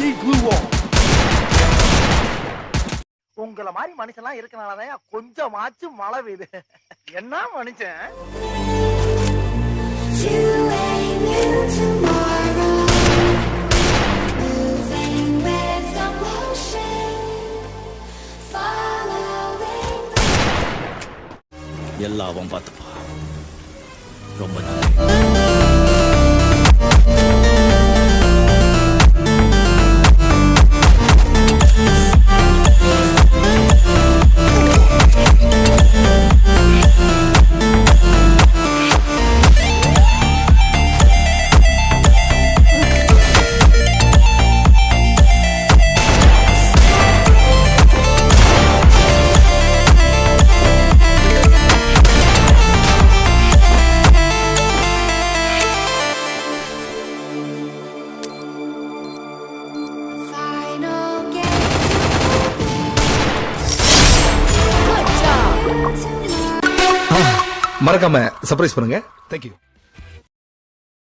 need glue wall. உங்கள மாதிரி மனுஷன்லாம் இருக்கனாலதான் கொஞ்சமாச்சும் மழை பெய்யுது. என்ன மனுஷன்? எல்லாம் பார்த்துப்பா. ரொம்ப நன்றி. மறக்காம சர்ப்ரைஸ் பண்ணுங்க. தேங்க்யூ.